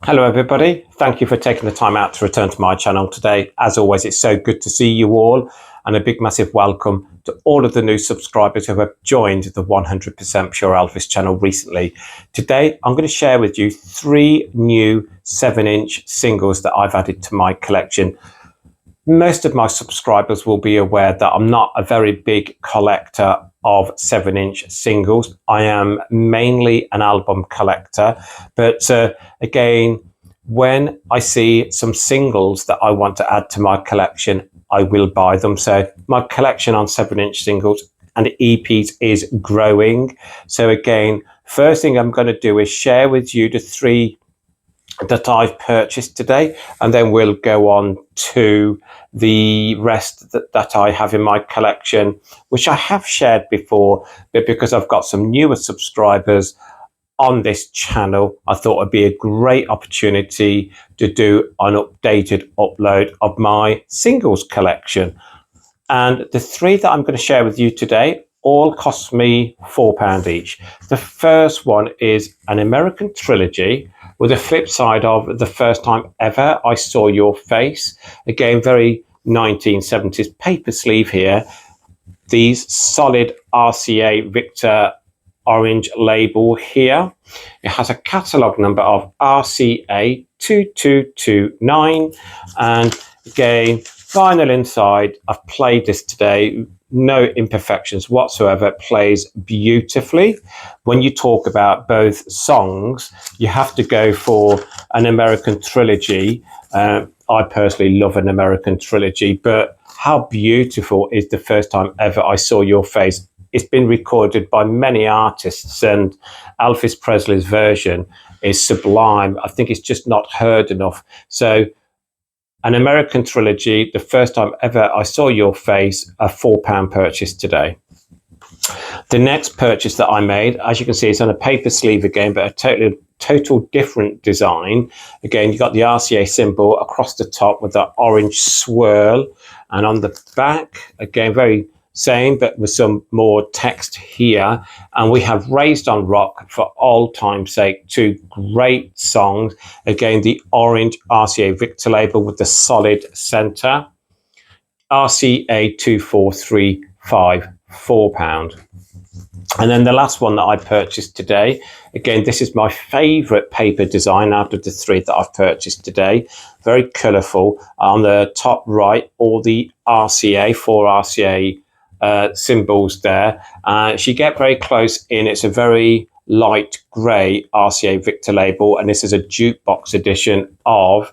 Hello everybody, thank you for taking the time out to return to my channel today. As always, it's so good to see you all, and a big massive welcome to all of the new subscribers who have joined the 100% Pure Elvis channel recently. Today I'm going to share with you 3 new 7-inch singles that I've added to my collection. Most of my subscribers will be aware that I'm not a very big collector of 7-inch singles. I am mainly an album collector, but again, when I see some singles that I want to add to my collection, I will buy them. So my collection on 7-inch singles and EPs is growing. So again, first thing I'm going to do is share with you the 3 that I've purchased today, and then we'll go on to the rest that I have in my collection, which I have shared before, but because I've got some newer subscribers on this channel, I thought it'd be a great opportunity to do an updated upload of my singles collection. And the 3 that I'm going to share with you today all cost me £4 each. The first one is an American trilogy with a flip side of The First Time Ever I Saw Your Face. Again, very 1970s paper sleeve here. These solid RCA Victor orange label here. It has a catalogue number of RCA 2229, and again, vinyl inside. I've played this today, no imperfections whatsoever. It plays beautifully. When you talk about both songs, you have to go for an American trilogy. I personally love an American trilogy, but how beautiful is The First Time Ever I Saw Your Face? It's been recorded by many artists, and Elvis Presley's version is sublime. I think it's just not heard enough. So an American trilogy, The First Time Ever I Saw Your Face, a £4 purchase today. The next purchase that I made, as you can see, it's on a paper sleeve again, but a total different design. Again, you got the RCA symbol across the top with that orange swirl, and on the back, again, very same, but with some more text here. And we have Raised on Rock, For Old Time's Sake, 2 great songs. Again, the orange RCA Victor label with the solid center. RCA 2435, £4. And then the last one that I purchased today, again, this is my favorite paper design out of the 3 that I've purchased today. Very colorful. On the top right, all the RCA, 4 RCA symbols there. As you get very close in, it's a very light grey RCA Victor label, and this is a jukebox edition of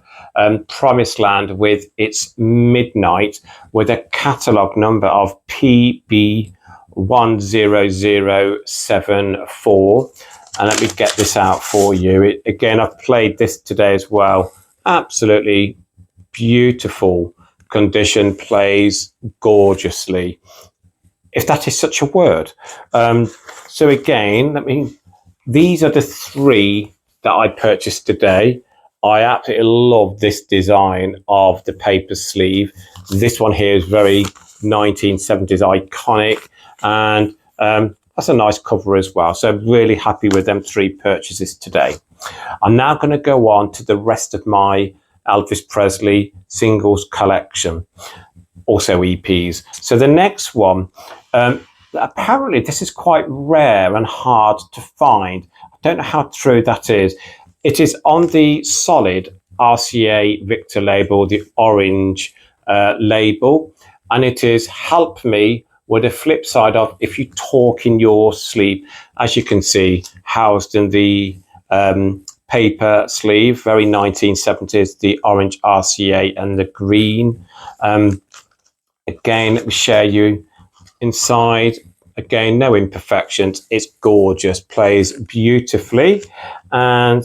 Promised Land with its Midnight, with a catalogue number of PB10074. And let me get this out for you. Again, I've played this today as well. Absolutely beautiful condition, plays gorgeously, if that is such a word. So again, these are the 3 that I purchased today. I absolutely love this design of the paper sleeve. This one here is very 1970s iconic, and that's a nice cover as well. So I'm really happy with them 3 purchases today. I'm now going to go on to the rest of my Elvis Presley singles collection, also EPs. So the next one, apparently this is quite rare and hard to find. I don't know how true that is. It is on the solid RCA Victor label, the orange label, and it is Help Me, with a flip side of If You Talk in Your Sleep, as you can see, housed in the paper sleeve, very 1970s, the orange RCA and the green. Again, let me share you inside. Again, no imperfections. It's gorgeous, plays beautifully. And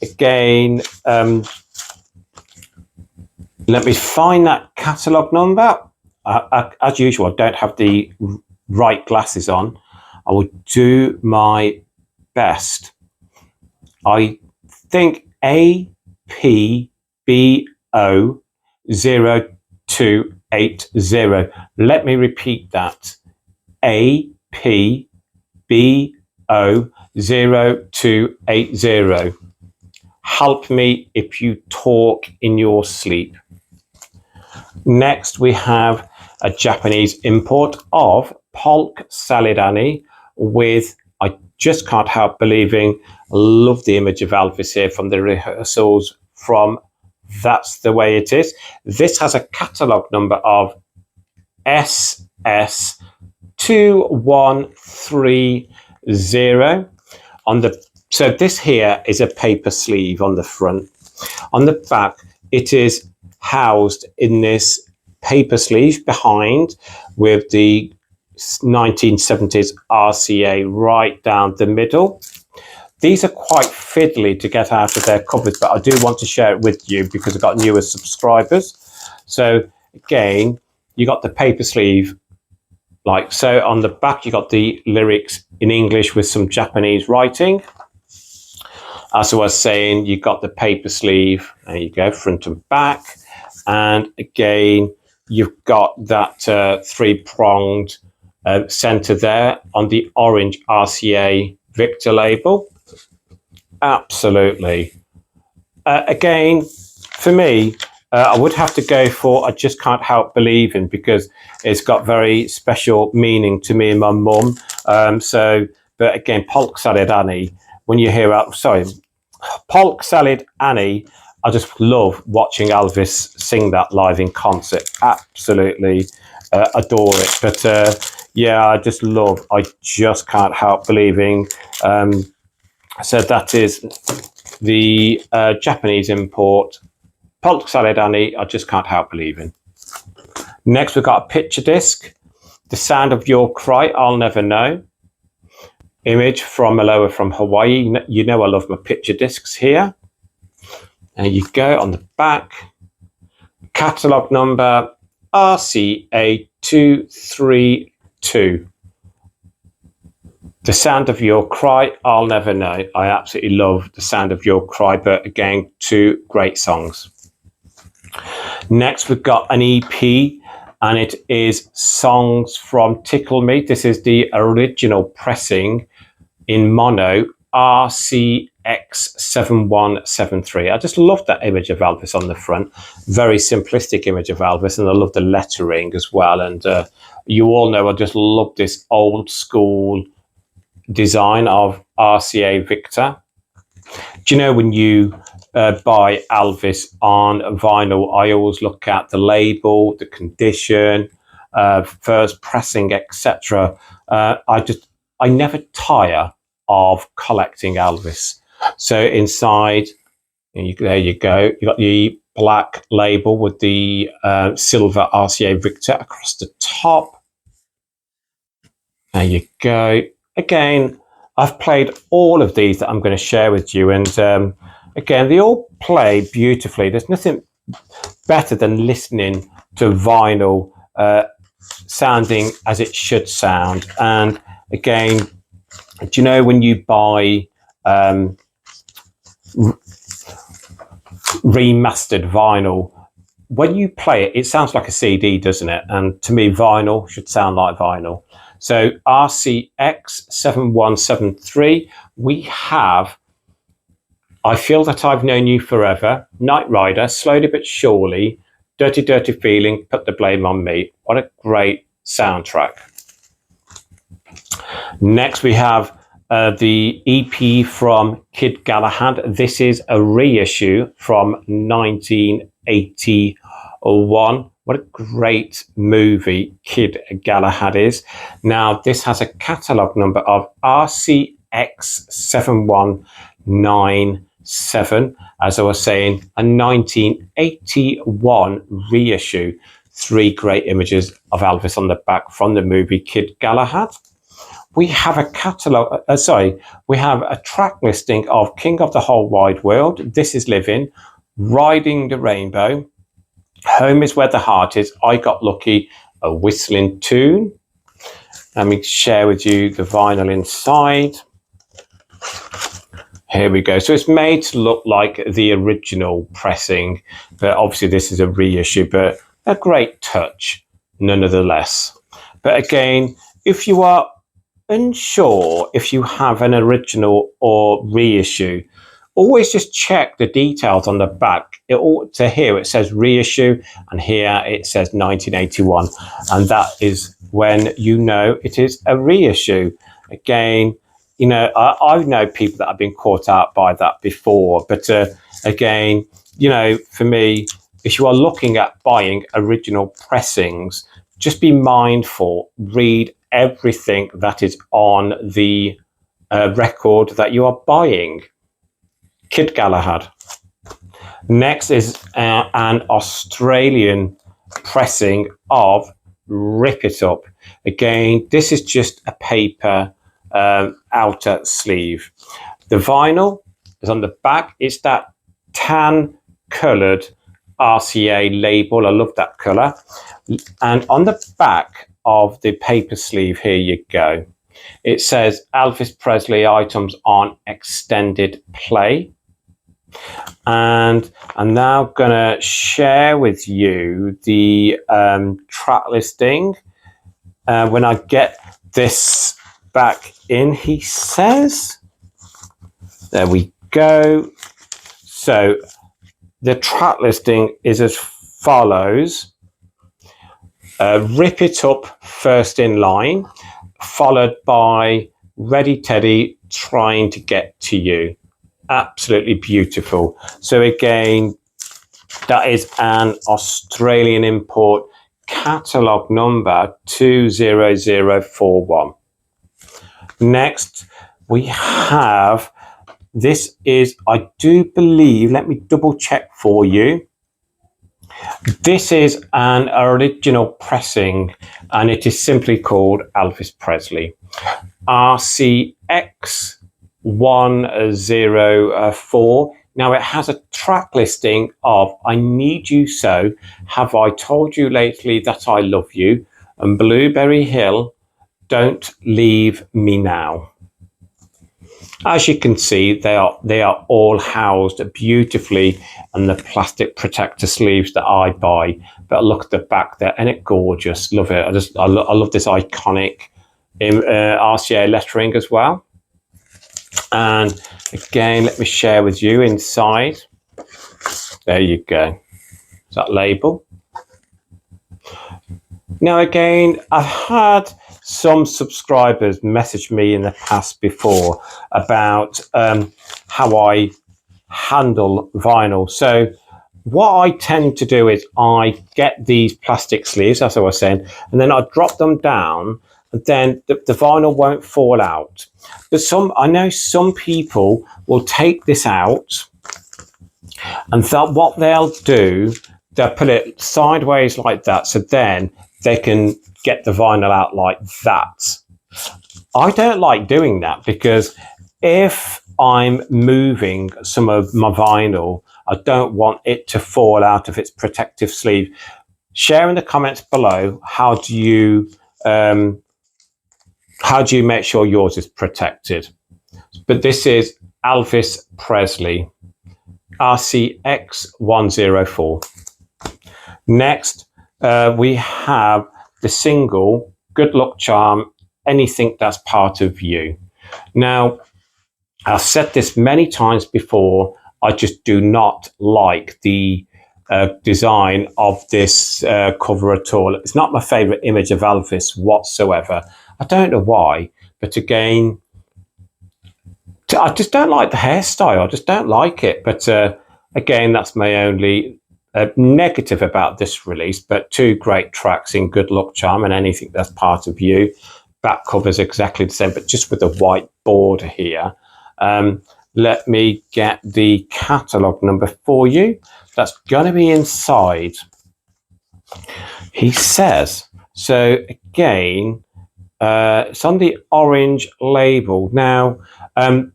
again, let me find that catalogue number. As usual, I don't have the right glasses on. I will do my best. I think APBO0280. Let me repeat that. APBO 00280. Help me if you talk in your sleep. Next, we have a Japanese import of Polk Salad Annie with I Just Can't Help Believing. Love the image of Elvis here from the rehearsals from That's the Way It Is. This has a catalogue number of SS2130 on the. So this here is a paper sleeve on the front. On the back, it is housed in this paper sleeve behind with the 1970s RCA right down the middle. These are quite fiddly to get out of their covers, but I do want to share it with you because I've got newer subscribers. So again, you got the paper sleeve like so. On the back, you got the lyrics in English with some Japanese writing. As I was saying, you got the paper sleeve, there you go, front and back. And again, you've got that three-pronged center there on the orange RCA Victor label. Absolutely. Again, for me, I would have to go for I Just Can't Help Believing because it's got very special meaning to me and my mum. But again, Polk Salad Annie, when you hear Polk Salad Annie, I just love watching Elvis sing that live in concert. Absolutely adore it. But yeah, I just love I Just Can't Help Believing. So that is the Japanese import. Polk Salad Annie, I Just Can't Help Believing. Next, we've got a picture disc. The Sound of Your Cry, I'll Never Know. Image from Aloha from Hawaii. You know I love my picture discs here. There you go on the back. Catalogue number RCA232. The Sound of Your Cry, I'll Never Know. I absolutely love The Sound of Your Cry, but again, two great songs. Next, we've got an EP, and it is Songs from Tickle Me. This is the original pressing in mono, RCX7173. I just love that image of Elvis on the front. Very simplistic image of Elvis, and I love the lettering as well. And you all know I just love this old school design of RCA Victor. Do you know when you buy Elvis on vinyl, I always look at the label, the condition, first pressing, etc. I never tire of collecting Elvis. So inside, there you go. You got the black label with the silver RCA Victor across the top. There you go. Again, I've played all of these that I'm going to share with you, and again, they all play beautifully. There's nothing better than listening to vinyl sounding as it should sound. And again, do you know when you buy remastered vinyl, when you play it, it sounds like a CD, doesn't it? And to me, vinyl should sound like vinyl. So RCX7173, we have I Feel That I've Known You Forever, Night Rider, Slowly But Surely, Dirty Dirty Feeling, Put the Blame on Me. What a great soundtrack. Next, we have the EP from Kid Galahad. This is a reissue from 1981. What a great movie Kid Galahad is. Now, this has a catalogue number of RCX7197. As I was saying, a 1981 reissue. Three great images of Elvis on the back from the movie Kid Galahad. We have a catalogue, we have a track listing of King of the Whole Wide World, This Is Living, Riding the Rainbow, Home Is Where the Heart Is, I Got Lucky, A Whistling Tune. Let me share with you the vinyl inside. Here we go. So it's made to look like the original pressing, but obviously this is a reissue, but a great touch nonetheless. But again, if you are unsure if you have an original or reissue, always just check the details on the back. It ought to here it says reissue, and here it says 1981, and that is when you know it is a reissue. Again, you know, I know people that have been caught out by that before, but again, you know, for me, if you are looking at buying original pressings, just be mindful, read everything that is on the record that you are buying. Kid Galahad. Next is an Australian pressing of Rip It Up. Again, this is just a paper outer sleeve. The vinyl is on the back. It's that tan coloured RCA label. I love that colour. And on the back of the paper sleeve, here you go. It says Elvis Presley items on extended play. And I'm now going to share with you the track listing. When I get this back in, he says, there we go. So the track listing is as follows. Rip It Up first in line, followed by Ready Teddy, Trying to Get to You. Absolutely beautiful. So again, that is an Australian import, catalogue number 20041. Next, we have, this is, I do believe, let me double check for you. This is an original pressing, and it is simply called Elvis Presley. RCX 104. Now it has a track listing of I Need You So, Have I Told You Lately That I Love You, and Blueberry Hill, Don't Leave Me Now. As you can see, they are all housed beautifully in the plastic protector sleeves that I buy. But look at the back there, and it's gorgeous. Love it. I love this iconic RCA lettering as well. And again, let me share with you inside. There you go. That label. Now again, I've had some subscribers message me in the past before about how I handle vinyl. So what I tend to do is I get these plastic sleeves, as I was saying, and then I drop them down, and then the vinyl won't fall out. But I know some people will take this out, and what they'll do, they'll put it sideways like that, so then they can get the vinyl out like that. I don't like doing that, because if I'm moving some of my vinyl, I don't want it to fall out of its protective sleeve. Share in the comments below, how do you make sure yours is protected? But this is Elvis Presley, RCX 104. Next, we have the single Good Luck Charm, Anything That's Part of You. Now, I've said this many times before, I just do not like the design of this cover at all. It's not my favorite image of Elvis whatsoever. I don't know why, but again, I just don't like the hairstyle. I just don't like it. But again, that's my only negative about this release. But two great tracks in Good Luck Charm and Anything That's Part of You. Back cover's exactly the same, but just with a white border here. Let me get the catalogue number for you. That's going to be inside. He says, so again, it's on the orange label. Now, I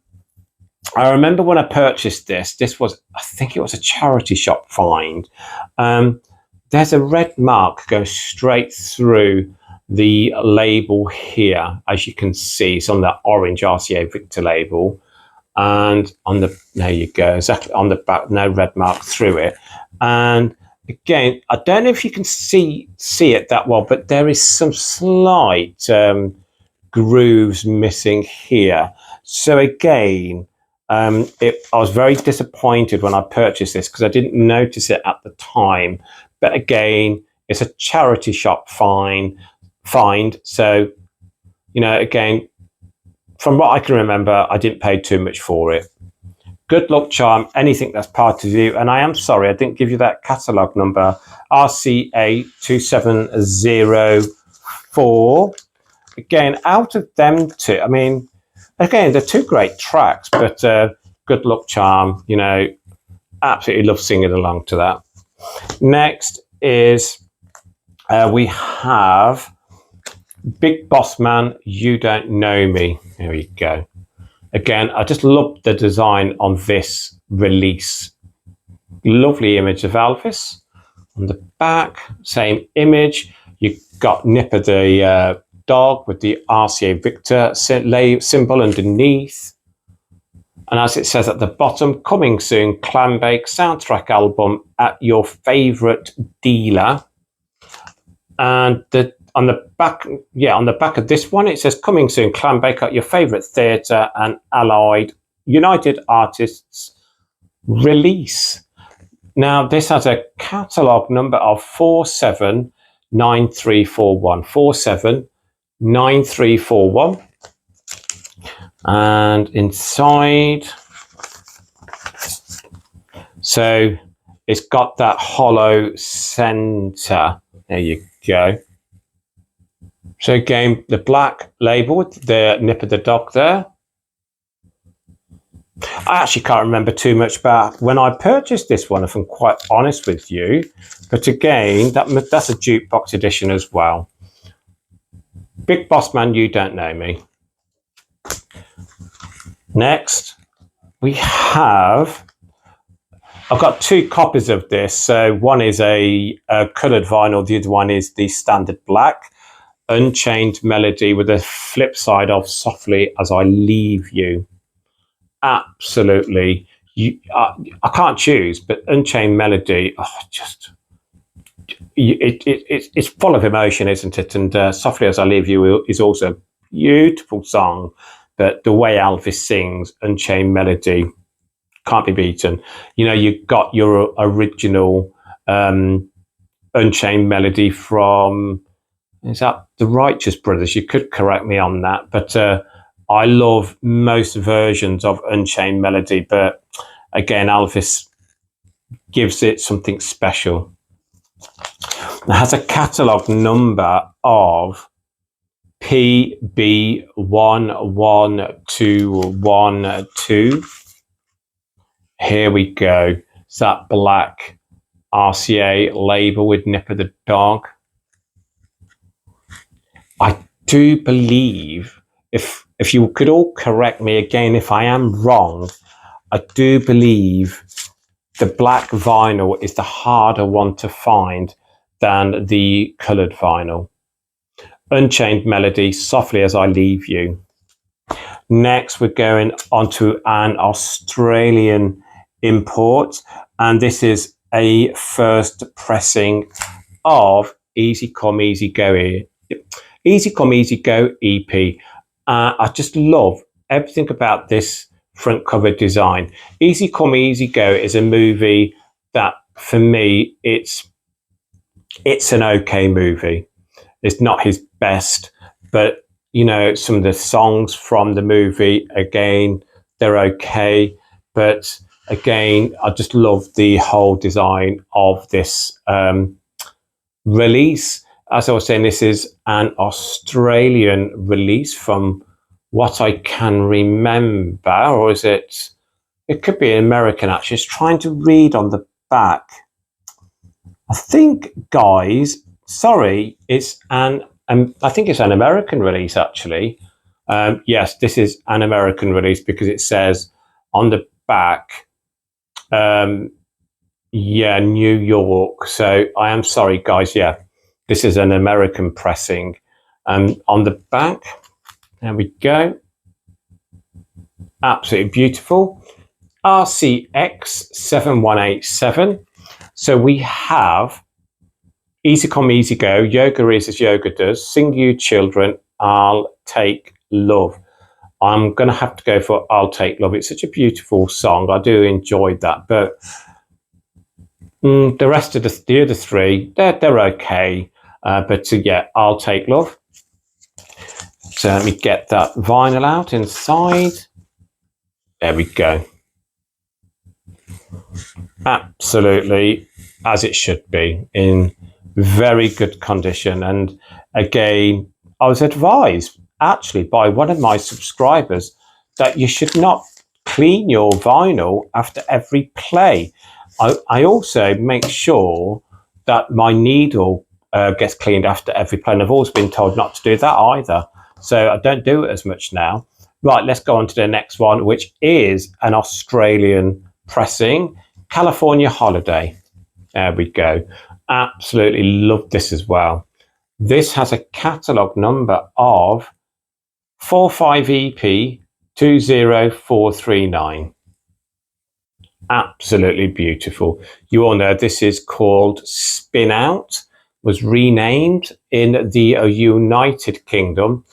remember when I purchased this was, I think it was a charity shop find. There's a red mark going straight through the label here, as you can see. It's on that orange RCA Victor label. And on the, there you go, exactly on the back, no red mark through it. And again, I don't know if you can see it that well, but there is some slight grooves missing here. So again, I was very disappointed when I purchased this because I didn't notice it at the time. But again, it's a charity shop find. So, you know, again, from what I can remember, I didn't pay too much for it. Good luck charm, anything that's part of you. And I am sorry, I didn't give you that catalogue number, RCA2704. Again, out of them two, I mean, again, they're two great tracks, but Good Luck Charm, you know, absolutely love singing along to that. Next is we have Big Boss Man, You Don't Know Me. There we go. Again, I just love the design on this release. Lovely image of Elvis. On the back, same image. You've got Nipper the dog with the RCA Victor symbol underneath. And as it says at the bottom, coming soon, Clambake soundtrack album at your favourite dealer. And on the back of this one, it says coming soon, Clambake at your favourite theatre and allied United Artists release. Now, this has a catalogue number of 479341. 479341. And inside, so it's got that hollow centre. There you go. So again, the black label with the Nipper the dog there. I actually can't remember too much about when I purchased this one, if I'm quite honest with you. But again, that's a jukebox edition as well. Big Boss Man, You Don't Know Me. Next, we have, I've got two copies of this. So one is a coloured vinyl, the other one is the standard black. Unchained Melody with a flip side of Softly As I Leave You. Absolutely. I can't choose, but Unchained Melody, it's full of emotion, isn't it? And Softly As I Leave You is also a beautiful song. But the way Elvis sings Unchained Melody can't be beaten. You know, you've got your original Unchained Melody from, is that the Righteous Brothers? You could correct me on that. But I love most versions of Unchained Melody. But again, Elvis gives it something special. It has a catalogue number of PB11212. Here we go. It's that black RCA label with Nipper the dog. I do believe, if you could all correct me again if I am wrong, I do believe the black vinyl is the harder one to find than the coloured vinyl. Unchained Melody, Softly As I Leave You. Next, we're going on to an Australian import, and this is a first pressing of Easy Come Easy Go. Easy Come Easy Go EP. I just love everything about this front cover design. Easy Come Easy Go is a movie that, for me, it's an okay movie. It's not his best, but you know, some of the songs from the movie, again, they're okay. But again, I just love the whole design of this release. As I was saying, this is an Australian release from what I can remember, or is it? It could be American, actually. It's trying to read on the back. I think, guys, sorry, it's I think it's an American release, actually. Yes, this is an American release because it says on the back, New York. So I am sorry, guys. Yeah, this is an American pressing. And on the back, there we go. Absolutely beautiful. RCX7187. So we have Easy Come Easy Go, Yoga Is as Yoga Does, Sing You Children, I'll Take Love. I'm going to have to go for I'll Take Love. It's such a beautiful song. I do enjoy that. But the rest of the other three, they're okay. But yeah, I'll Take Love. So let me get that vinyl out inside. There we go. Absolutely as it should be, in very good condition. And again, I was advised actually by one of my subscribers that you should not clean your vinyl after every play. I also make sure that my needle gets cleaned after every play, and I've always been told not to do that either. So I don't do it as much now. Right, let's go on to the next one, which is an Australian pressing, California Holiday. There we go. Absolutely love this as well. This has a catalogue number of 45EP 20439. Absolutely beautiful. You all know this is called Spin Out, was renamed in the United Kingdom.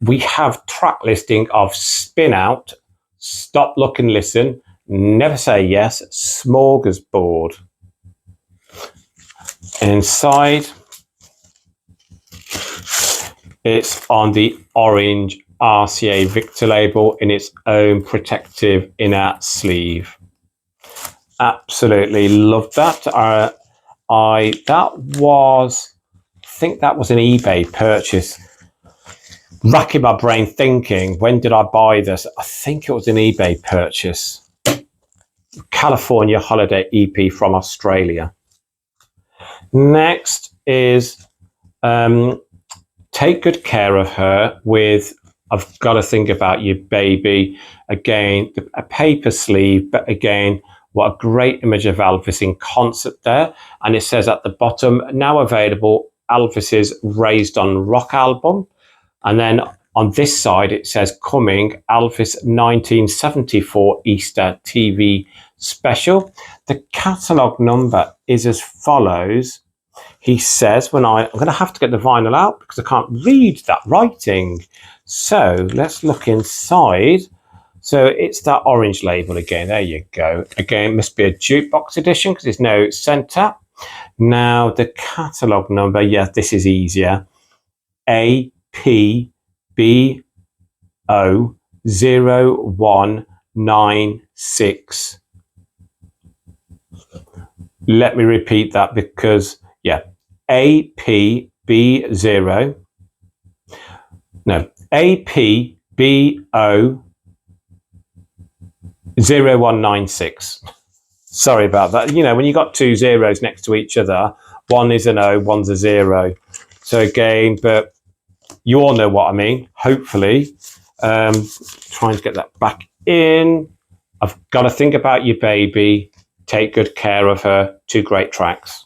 We have track listing of Spin Out, Stop, Look and Listen, Never Say Yes, Smorgasbord. Inside, it's on the orange RCA Victor label in its own protective inner sleeve. Absolutely love that. I think that was an eBay purchase. Racking my brain thinking, when did I buy this? I think it was an eBay purchase. California Holiday EP from Australia. Next is Take Good Care of Her with I've Got to Think About You, Baby. Again, a paper sleeve, but again, what a great image of Elvis in concert there. And it says at the bottom, now available, Elvis's Raised on Rock album. And then on this side, it says coming, Elvis 1974 Easter TV special. The catalogue number is as follows. He says, I'm going to have to get the vinyl out because I can't read that writing. So let's look inside. So it's that orange label again. There you go. Again, it must be a jukebox edition because there's no center. Now the catalogue number, yes, this is easier. APBO0196. Let me repeat that because, yeah, APBO0196. Sorry about that. You know, when you got two zeros next to each other, one is an O, one's a zero. So again, but you all know what I mean, hopefully. Trying to get that back in. I've Got to Think About You, Baby. Take Good Care of Her. Two great tracks.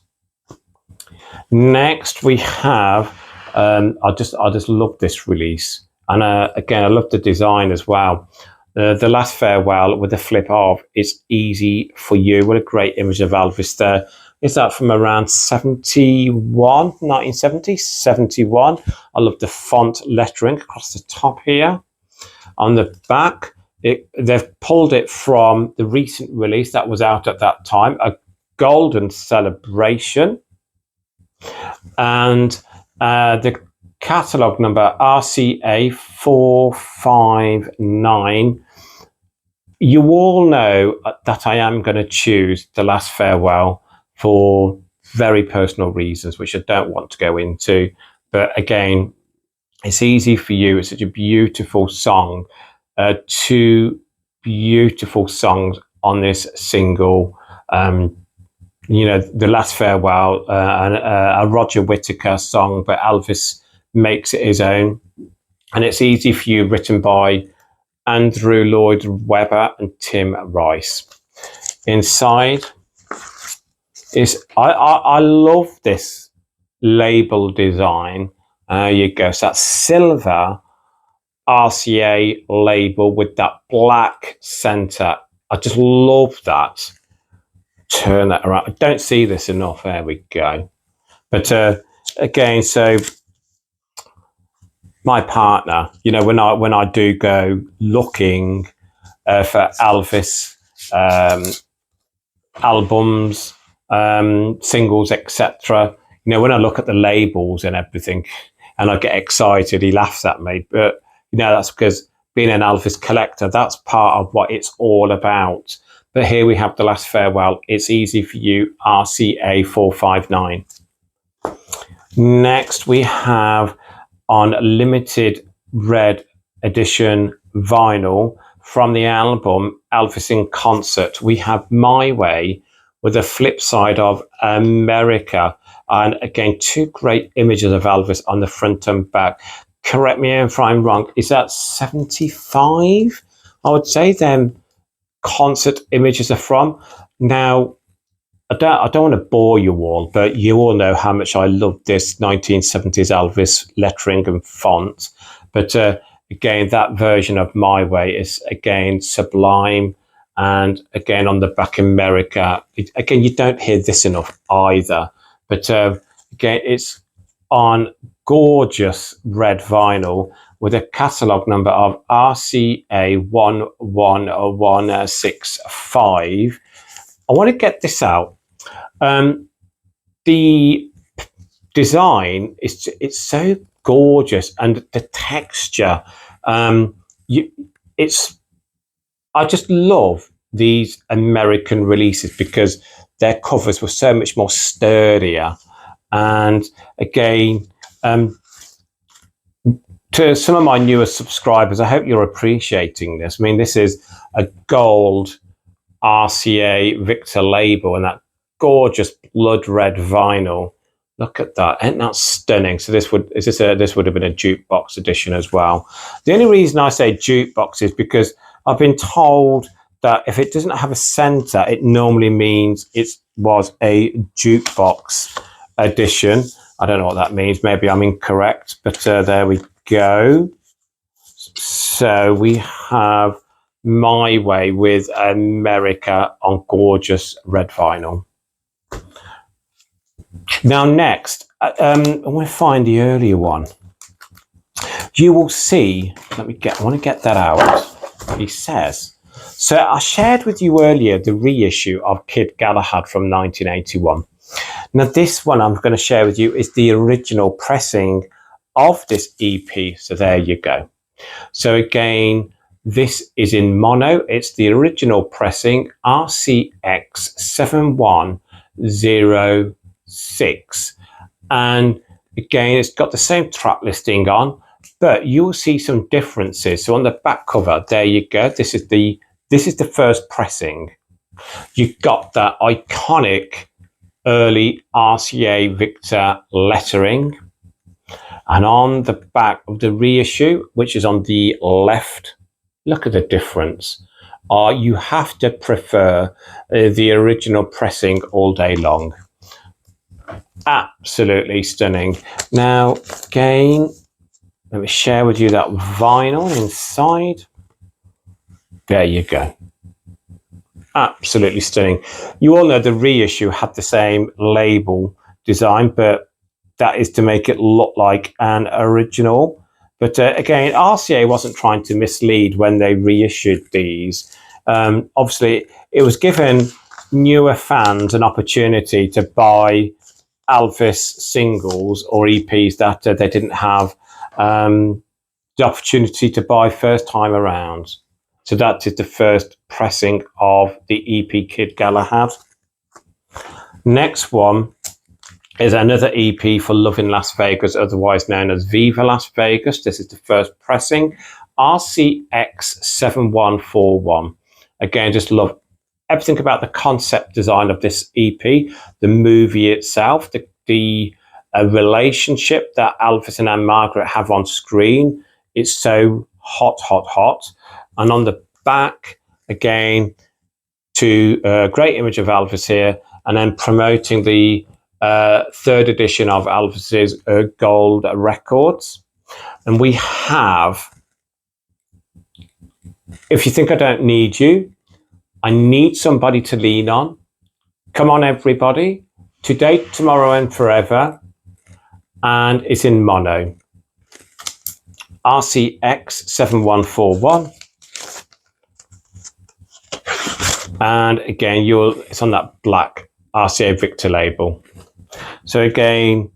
Next we have, I just love this release. And again, I love the design as well. The Last Farewell with the flip of It's Easy for You. What a great image of Elvis there. Is that from around 1970, 71? I love the font lettering across the top here. On the back, they've pulled it from the recent release that was out at that time, A Golden Celebration. And the catalogue number RCA 459. You all know that I am going to choose The Last Farewell for very personal reasons, which I don't want to go into. But again, it's easy for you. It's such a beautiful song. Two beautiful songs on this single. You know, The Last Farewell, a Roger Whittaker song, but Elvis makes it his own. And It's Easy for You, written by Andrew Lloyd Webber and Tim Rice. Inside is, I love this label design. There you go. So that's silver RCA label with that black center. I just love that. Turn that around. I don't see this enough. There we go. But again, so my partner, you know, when I do go looking for Elvis albums, singles, etc. You know, when I look at the labels and everything, and I get excited, he laughs at me. But you know, that's because being an Elvis collector, that's part of what it's all about. But here we have The Last Farewell. It's Easy for You, RCA 459. Next, we have on limited red edition vinyl from the album Elvis in Concert, we have My Way with a flip side of America. And again, two great images of Elvis on the front and back. Correct me if I'm wrong, is that 75? I would say them concert images are from. Now, I don't want to bore you all, but you all know how much I love this 1970s Elvis lettering and font. But again, that version of My Way is, again, sublime. And again, on the back, America. Again, you don't hear this enough either. But again, it's on gorgeous red vinyl with a catalogue number of RCA 11165. I want to get this out. The design it's so gorgeous, and the texture. I just love these American releases because their covers were so much more sturdier. And again, to some of my newer subscribers, I hope you're appreciating this. I mean, this is a gold RCA Victor label and that gorgeous blood red vinyl. Look at that, ain't that stunning? So this would have been a jukebox edition as well. The only reason I say jukebox is because I've been told that if it doesn't have a center, it normally means it was a jukebox edition. I don't know what that means. Maybe I'm incorrect, but there we go. So we have My Way with America on gorgeous red vinyl. Now next, I want to find the earlier one. You will see, I want to get that out. He says, so I shared with you earlier the reissue of Kid Galahad from 1981. Now this one I'm going to share with you is the original pressing of this EP. So there you go. So again, this is in mono. It's the original pressing, RCX 7106. And again, it's got the same track listing on, but you'll see some differences. So on the back cover, there you go. This is the first pressing. You've got that iconic early RCA Victor lettering. And on the back of the reissue, which is on the left, look at the difference. You have to prefer the original pressing all day long. Absolutely stunning. Now, again, let me share with you that vinyl inside. There you go. Absolutely stunning. You all know the reissue had the same label design, but that is to make it look like an original. But again, RCA wasn't trying to mislead when they reissued these. Obviously, it was given newer fans an opportunity to buy Elvis singles or EPs that they didn't have the opportunity to buy first time around. So that is the first pressing of the EP Kid Galahad. Next one is another EP for Love in Las Vegas, otherwise known as Viva Las Vegas. This is the first pressing, RCX 7141. Again, just love everything about the concept design of this EP, the movie itself, the relationship that Elvis and Anne Margaret have on screen. It's so hot, hot, hot. And on the back, again, to a great image of Elvis here, and then promoting the third edition of Elvis's gold records. And we have, If You Think I Don't Need You, I Need Somebody to Lean On, Come On Everybody, Today, Tomorrow and Forever, and it's in mono. RCX 7141. And again, it's on that black RCA Victor label. So again,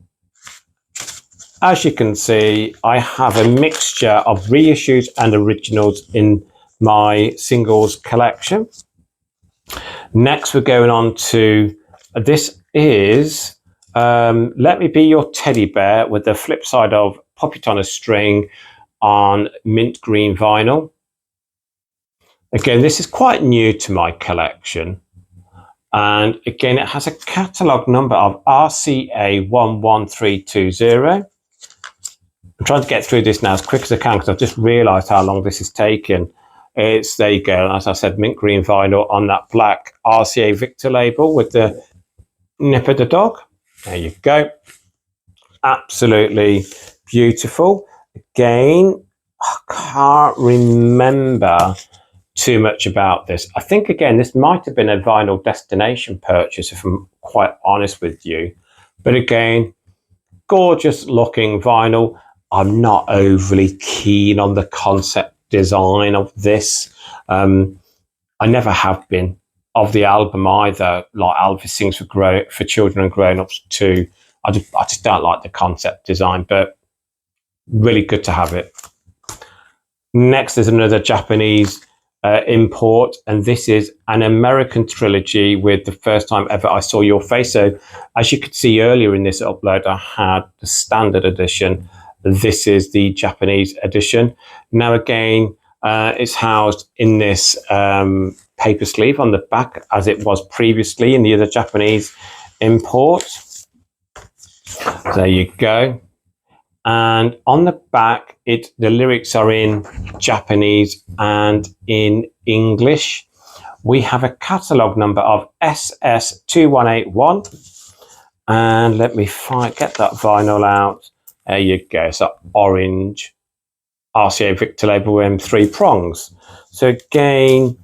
as you can see, I have a mixture of reissues and originals in my singles collection. Next, we're going on to, this is Let Me Be Your Teddy Bear, with the flip side of Pop It on a String on mint green vinyl. Again, this is quite new to my collection. And again, it has a catalogue number of RCA 11320. I'm trying to get through this now as quick as I can because I've just realised how long this is taking. It's, there you go, as I said, mint green vinyl on that black RCA Victor label with the nip of the dog. There you go. Absolutely beautiful. Again, I can't remember too much about this. I think, again, this might have been a vinyl destination purchase, if I'm quite honest with you. But again, gorgeous looking vinyl. I'm not overly keen on the concept design of this. I never have been of the album either, like Elvis Sings for Children and Grown-Ups too. I just don't like the concept design, but really good to have it. Next is another Japanese import, and this is an American trilogy with The First Time Ever I Saw Your Face. So as you could see earlier in this upload, I had the standard edition. This is the Japanese edition. Now again, it's housed in this paper sleeve on the back, as it was previously in the other Japanese import. There you go. And on the back, the lyrics are in Japanese and in English. We have a catalogue number of SS2181. And let me get that vinyl out. There you go. It's that orange RCA Victor label with 3 prongs. So again,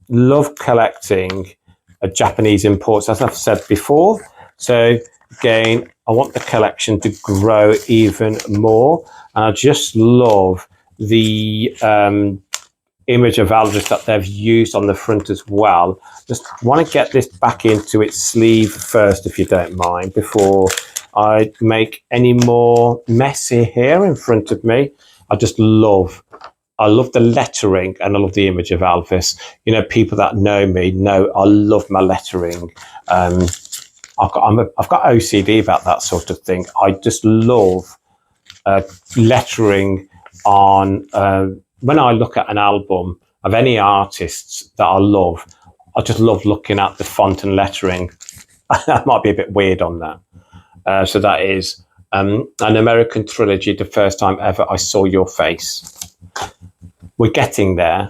love collecting Japanese imports, as I've said before. So again, I want the collection to grow even more. And I just love the image of Elvis that they've used on the front as well. Just want to get this back into its sleeve first, if you don't mind, before I make any more messy here in front of me. I love the lettering and I love the image of Elvis. You know, people that know me know I love my lettering. I've got OCD about that sort of thing. I just love lettering on. When I look at an album of any artists that I love, I just love looking at the font and lettering. I might be a bit weird on that. So that is an American trilogy, The First Time Ever I Saw Your Face. We're getting there.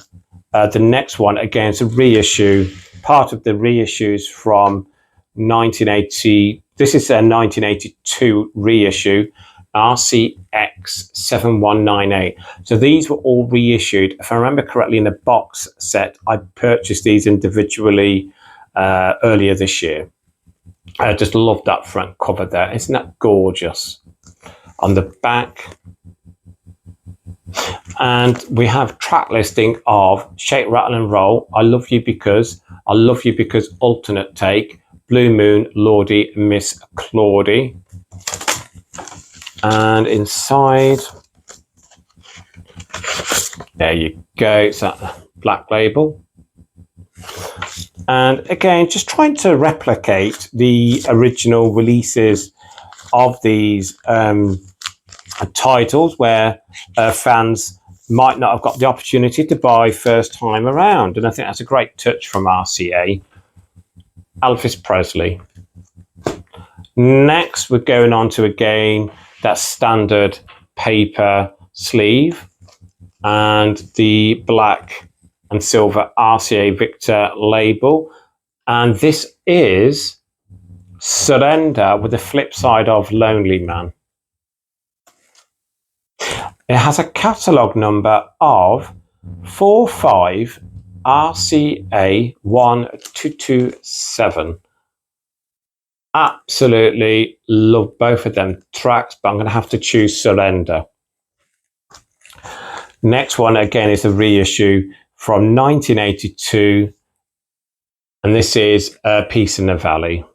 The next one, again, is a reissue, part of the reissues from 1980. This is a 1982 reissue, RCX 7198. So these were all reissued. If I remember correctly, in a box set. I purchased these individually earlier this year. I just love that front cover there. Isn't that gorgeous? On the back. And we have track listing of Shake, Rattle and Roll, I Love You Because, Alternate Take, Blue Moon, Lordy, Miss Claudie. And inside, there you go, it's that black label. And again, just trying to replicate the original releases of these titles where fans might not have got the opportunity to buy first time around. And I think that's a great touch from RCA. Elvis Presley. Next, we're going on to, again, that standard paper sleeve and the black and silver RCA Victor label. And this is Surrender with the flip side of Lonely Man. It has a catalogue number of 45 RCA 1227. Absolutely love both of them tracks, but I'm going to have to choose Surrender. Next one again is a reissue from 1982, and this is Peace in the Valley.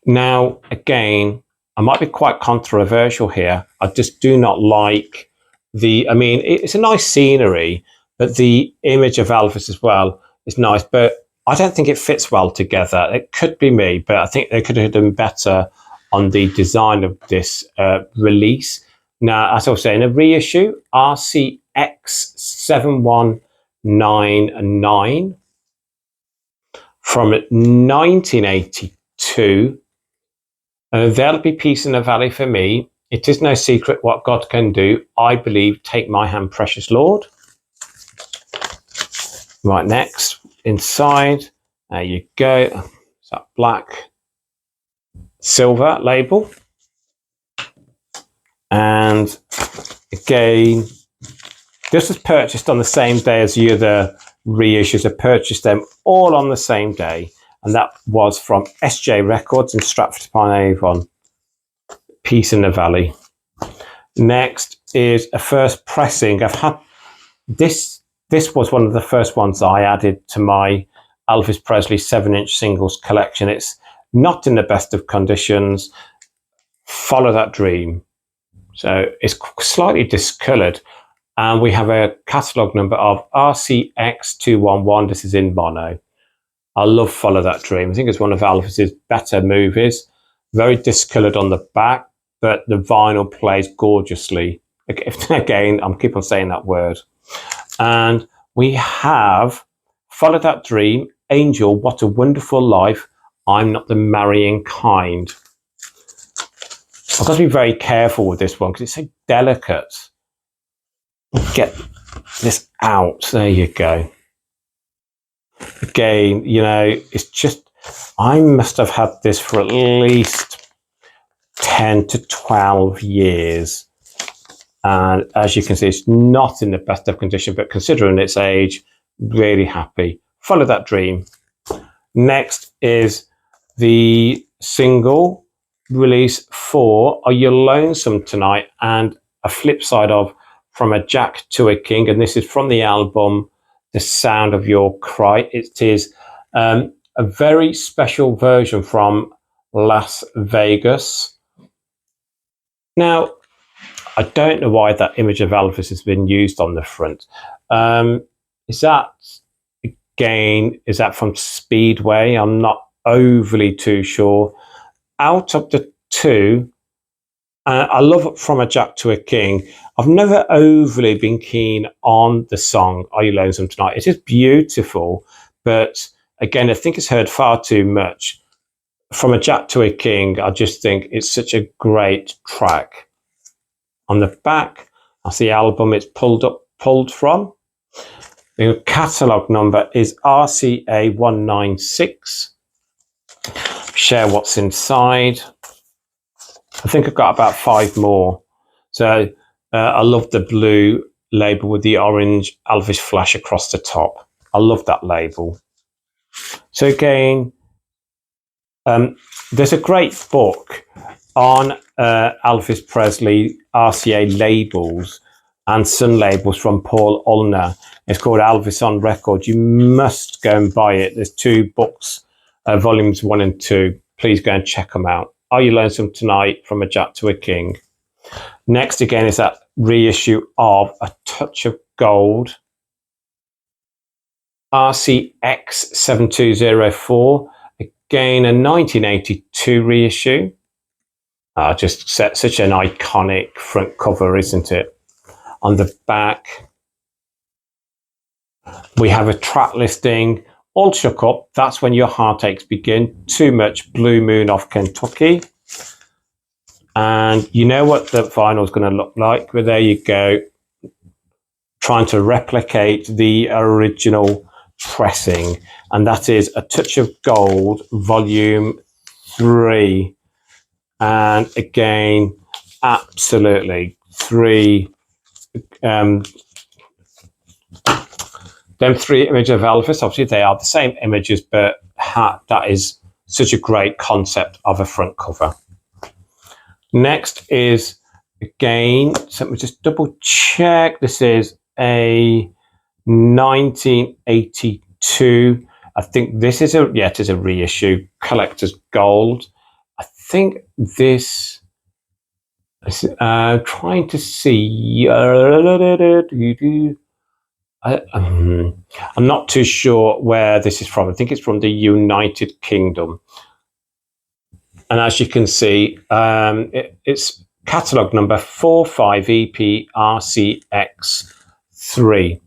Now, again, I might be quite controversial here. I just do not like I mean, it's a nice scenery, but the image of Elvis as well is nice, but I don't think it fits well together. It could be me, but I think they could have done better on the design of this release. Now, as I was saying, a reissue, RCX 7199 from 1982. There'll be peace in the valley for me. It is no secret what God can do. I believe, take my hand, precious Lord. Right, next, inside, there you go. It's that black silver label. And again, this was purchased on the same day as the other reissues. I purchased them all on the same day, and that was from SJ Records in Stratford-upon-Avon. Peace in the Valley. Next is a first pressing. I've had this. This was one of the first ones I added to my Elvis Presley 7-inch singles collection. It's not in the best of conditions. Follow That Dream. So it's slightly discoloured. And we have a catalogue number of RCX211. This is in mono. I love Follow That Dream. I think it's one of Elvis's better movies. Very discoloured on the back, but the vinyl plays gorgeously. Again, I'm keep on saying that word. And we have Follow That Dream, Angel, What a Wonderful Life, I'm Not the Marrying Kind. I've got to be very careful with this one because it's so delicate. Get this out. There you go. Again, you know, it's just, I must have had this for at least 10 to 12 years. And as you can see, it's not in the best of condition, but considering its age, really happy. Follow That Dream. Next is the single release for Are You Lonesome Tonight, and a flip side of From a Jack to a King. And this is from the album The Sound of Your Cry. It is a very special version from Las Vegas. Now, I don't know why that image of Elvis has been used on the front. Is that from Speedway? I'm not overly too sure. Out of the two, I love From a Jack to a King. I've never overly been keen on the song Are You Lonesome Tonight? It is beautiful, but again, I think it's heard far too much. From a Jack to a King, I just think it's such a great track. On the back, that's the album it's pulled from. The catalogue number is RCA 196. Share what's inside. I think I've got about 5 more. So I love the blue label with the orange Elvis flash across the top. I love that label. So again, there's a great book on Elvis Presley RCA labels and Sun labels from Paul Ullner. It's called Elvis on Record. You must go and buy it. There's 2 books, volumes 1 and 2. Please go and check them out. Are You Lonesome Tonight, From a Jack to a King. Next again is that reissue of A Touch of Gold, RCX 7204. Again, a 1982 reissue. Just such an iconic front cover, isn't it? On the back, we have a track listing, All Shook Up, That's When Your Heartaches Begin, Too Much, Blue Moon Off Kentucky. And you know what the vinyl is going to look like. Well, there you go. Trying to replicate the original pressing. And that is A Touch of Gold, Volume 3. And again, absolutely 3. Them 3 images of Elvis, obviously they are the same images, but that is such a great concept of a front cover. Next is Again, so let me just double check. This is a 1982. I think this is it is a reissue, collector's gold. I think this. Trying to see. I'm not too sure where this is from. I think it's from the United Kingdom. And as you can see, it's catalogue number 45EP-RCX3.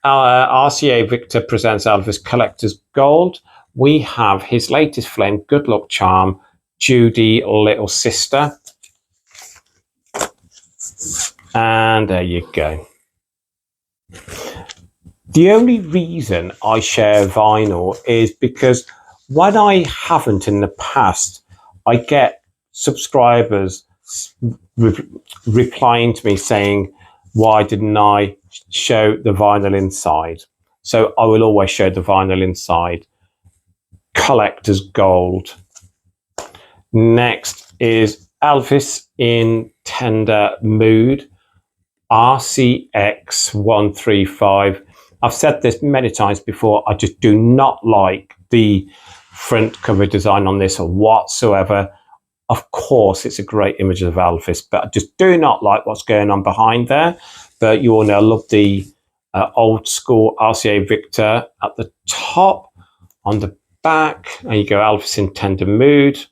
RCA Victor presents Elvis Collector's Gold. We have his latest flame, Good Luck Charm, Judy Little Sister. And there you go. The only reason I share vinyl is because when I haven't in the past, I get subscribers replying to me saying, why didn't I show the vinyl inside? So I will always show the vinyl inside. Collector's Gold. Next is Elvis in Tender Mood, RCX135. I've said this many times before, I just do not like the front cover design on this whatsoever. Of course, it's a great image of Elvis, but I just do not like what's going on behind there. But you all know I love the old school RCA Victor at the top. On the back, and you go Elvis in Tender Mood.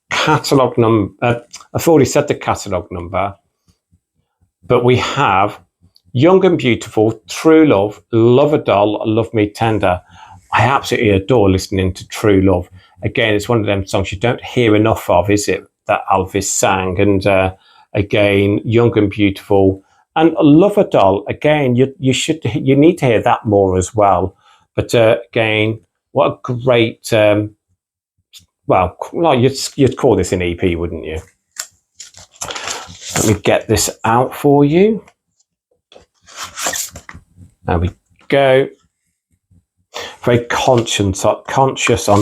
Catalogue number, I've already said the catalogue number, but we have Young and Beautiful, True Love, Love a Doll, Love Me Tender. I absolutely adore listening to True Love. Again, it's one of them songs you don't hear enough of, is it, that Elvis sang? And again, Young and Beautiful and Love a Doll. Again, you need to hear that more as well. But again, what a great, well, you'd call this an EP, wouldn't you? Let me get this out for you. There we go. Very conscious on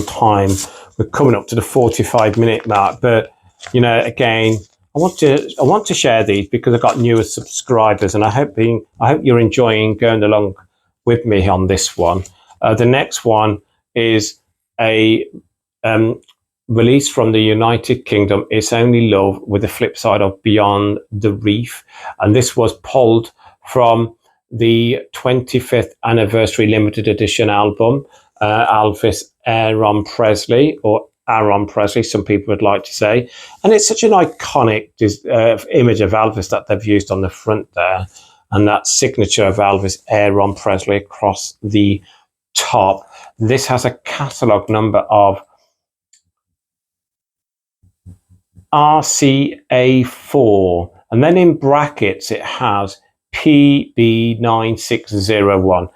time. We're coming up to the 45-minute mark, but you know, again, I want to share these because I've got newer subscribers, and I hope you're enjoying going along with me on this one. The next one is a release from the United Kingdom. It's Only Love, with the flip side of Beyond the Reef, and this was pulled from the 25th anniversary limited edition album, Elvis Aaron Presley, or Aaron Presley, some people would like to say. And it's such an iconic image of Elvis that they've used on the front there, and that signature of Elvis Aaron Presley across the top. This has a catalogue number of RCA4, and then in brackets it has PB9601.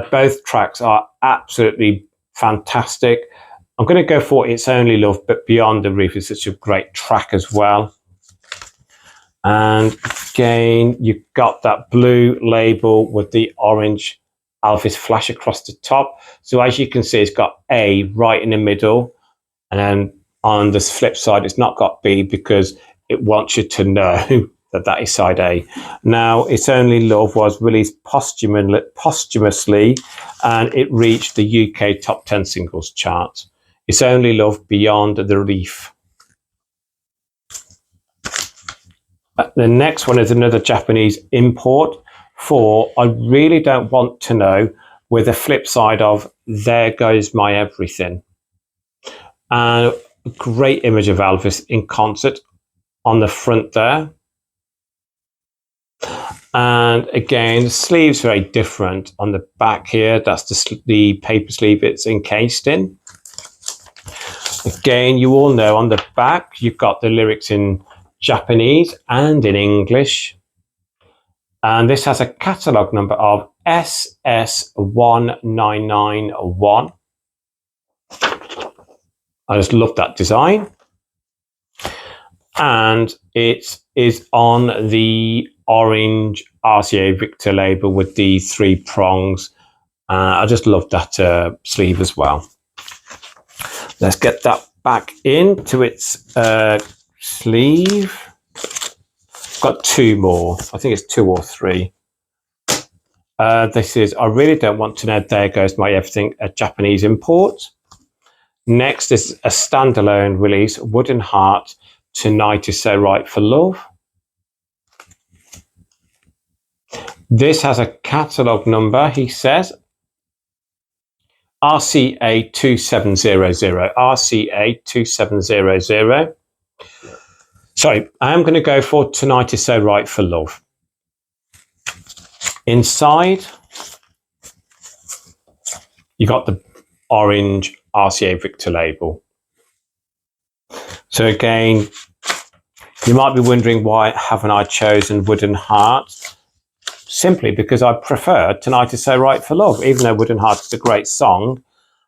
Both tracks are absolutely fantastic. I'm going to go for It's Only Love, but Beyond the Reef is such a great track as well. And again, you've got that blue label with the orange Elvis flash across the top. So as you can see, it's got A right in the middle, and then on the flip side, it's not got B because it wants you to know that is side A. Now, It's Only Love was released posthumously, and it reached the UK top 10 singles chart. It's Only Love, Beyond the Reef. The next one is another Japanese import for I Really Don't Want to Know, with a flip side of There Goes My Everything. And a great image of Elvis in concert on the front there. And again, the sleeve's very different on the back here. That's the paper sleeve it's encased in. Again, you all know on the back, you've got the lyrics in Japanese and in English. And this has a catalogue number of SS1991. I just love that design. And it is on the orange RCA Victor label with the 3 prongs. I just love that sleeve as well. Let's get that back into its sleeve. Got two more. I think it's 2 or 3. This is I Really Don't Want to Know. There Goes My Everything, a Japanese import. Next is a standalone release, Wooden Heart, Tonight Is So Right for Love. This has a catalogue number, he says, RCA 2700. RCA 2700. So I am going to go for Tonight Is So Right for Love. Inside, you got the orange RCA Victor label. So again, you might be wondering why haven't I chosen Wooden Heart? Simply because I prefer Tonight Is So Right for Love. Even though Wooden Heart is a great song,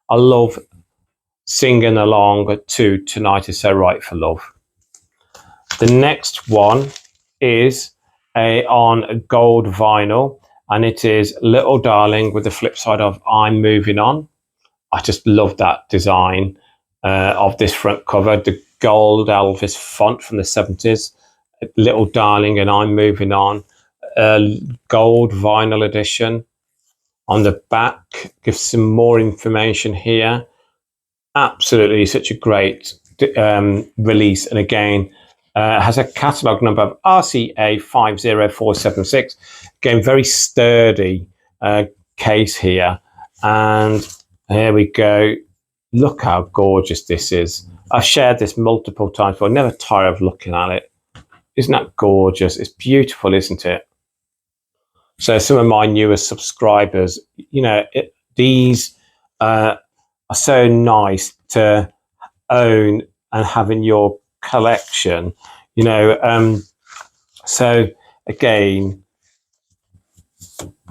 I love singing along to Tonight Is So Right for Love. The next one is on gold vinyl, and it is Little Darling with the flip side of I'm Moving On. I just love that design of this front cover, the gold Elvis font from the 70s, Little Darling and I'm Moving On. Gold vinyl edition. On the back gives some more information here. Absolutely such a great release, and again has a catalogue number of RCA 50476. Again, very sturdy case here, and here we go. Look how gorgeous this is. I've shared this multiple times, but I never tire of looking at it. Isn't that gorgeous? It's beautiful, isn't it? So some of my newer subscribers, you know, these are so nice to own and have in your collection, you know. So again,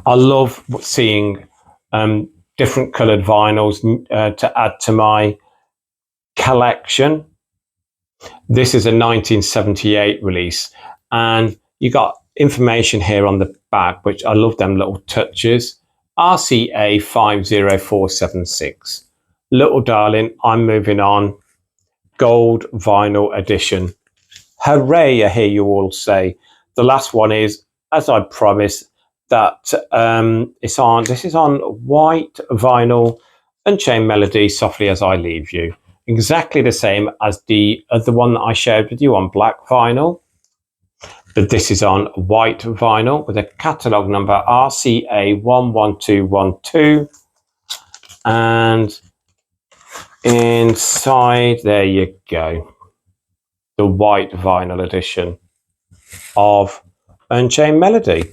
I love seeing different coloured vinyls to add to my collection. This is a 1978 release, and you got information here on the back, which I love them little touches. RCA 50476. Little Darling, I'm Moving On. Gold vinyl edition. Hooray, I hear you all say. The last one is, as I promised, that this is on white vinyl, Unchained Melody, Softly As I Leave You. Exactly the same as the other one that I shared with you on black vinyl. But this is on white vinyl with a catalogue number RCA 11212. And inside, there you go, the white vinyl edition of Unchained Melody.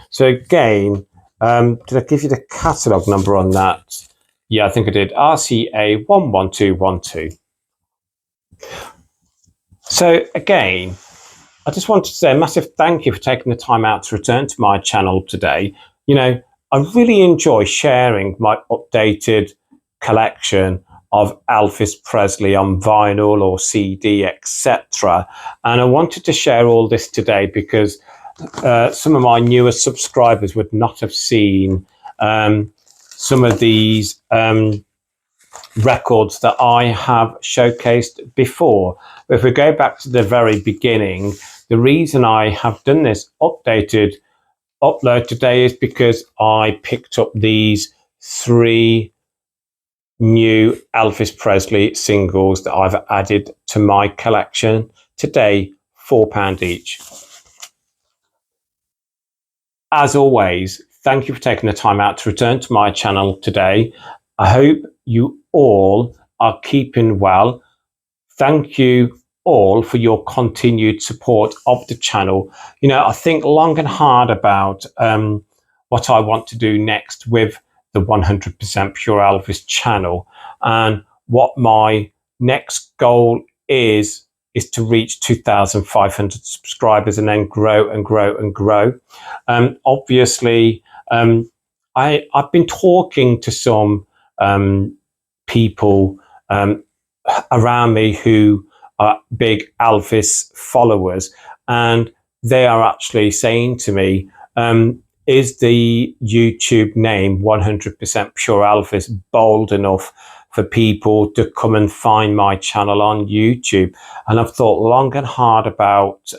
So again, did I give you the catalogue number on that? Yeah, I think I did. RCA 11212. So again, I just wanted to say a massive thank you for taking the time out to return to my channel today. You know, I really enjoy sharing my updated collection of Elvis Presley on vinyl or CD, etc. And I wanted to share all this today because some of my newer subscribers would not have seen some of these records that I have showcased before. But if we go back to the very beginning, the reason I have done this updated upload today is because I picked up these 3 new Elvis Presley singles that I've added to my collection today, £4 each. As always, thank you for taking the time out to return to my channel today. I hope you all are keeping well. Thank you all for your continued support of the channel. You know, I think long and hard about what I want to do next with the 100% Pure Elvis channel, and what my next goal is to reach 2,500 subscribers and then grow and grow and grow. Obviously, I've been talking to some people around me who are big Elvis followers, and they are actually saying to me, is the YouTube name 100% Pure Elvis bold enough for people to come and find my channel on YouTube. And I've thought long and hard about,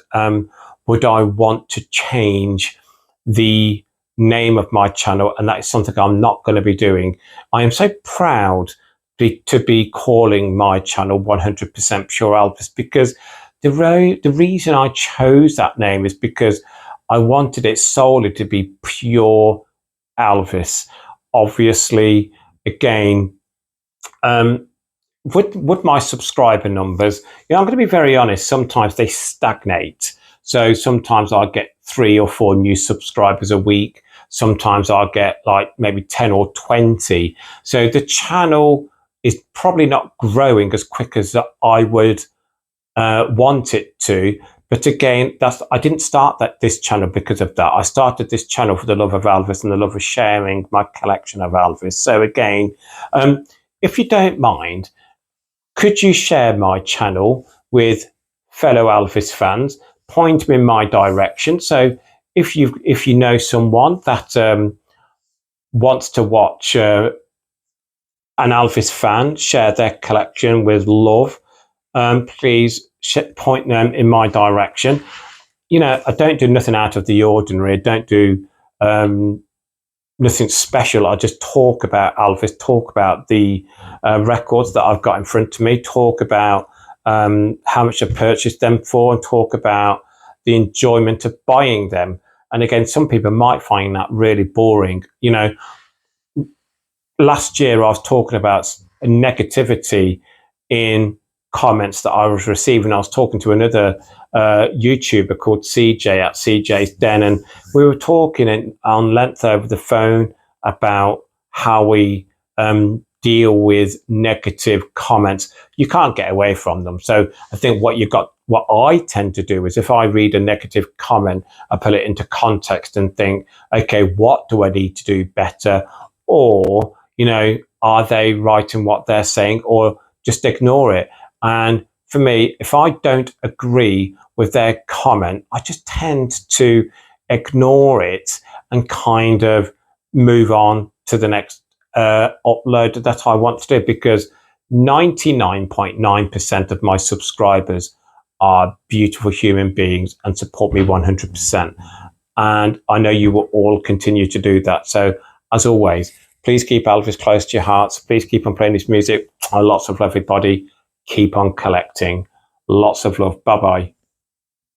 would I want to change the name of my channel? And that is something I'm not going to be doing. I am so proud to be calling my channel 100% Pure Elvis, because the reason I chose that name is because I wanted it solely to be pure Elvis. Obviously, again, with my subscriber numbers, I'm going to be very honest, sometimes they stagnate. So sometimes I get 3 or 4 new subscribers a week. Sometimes I get like maybe 10 or 20. So the channel is probably not growing as quick as I would want it to. But again, I didn't start this channel because of that. I started this channel for the love of Elvis and the love of sharing my collection of Elvis. So again, if you don't mind, could you share my channel with fellow Elvis fans? Point them in my direction. So if you know someone that wants to watch an Elvis fan share their collection with love, please point them in my direction. I don't do nothing out of the ordinary. I don't do nothing special. I just talk about Elvis, talk about the records that I've got in front of me, talk about how much I purchased them for, and talk about the enjoyment of buying them. And again, some people might find that really boring. Last year I was talking about negativity in comments that I was receiving. I was talking to another YouTuber called CJ at CJ's Den, and we were talking on length over the phone about how we deal with negative comments. You can't get away from them. So I think what I tend to do is, if I read a negative comment, I put it into context and think, okay, what do I need to do better? Or, are they right in what they're saying, or just ignore it? And for me, if I don't agree with their comment, I just tend to ignore it and kind of move on to the next upload that I want to do, because 99.9% of my subscribers are beautiful human beings and support me 100%. And I know you will all continue to do that. So as always, please keep Elvis close to your hearts. Please keep on playing this music. Lots of love, everybody. Keep on collecting. Lots of love. Bye-bye.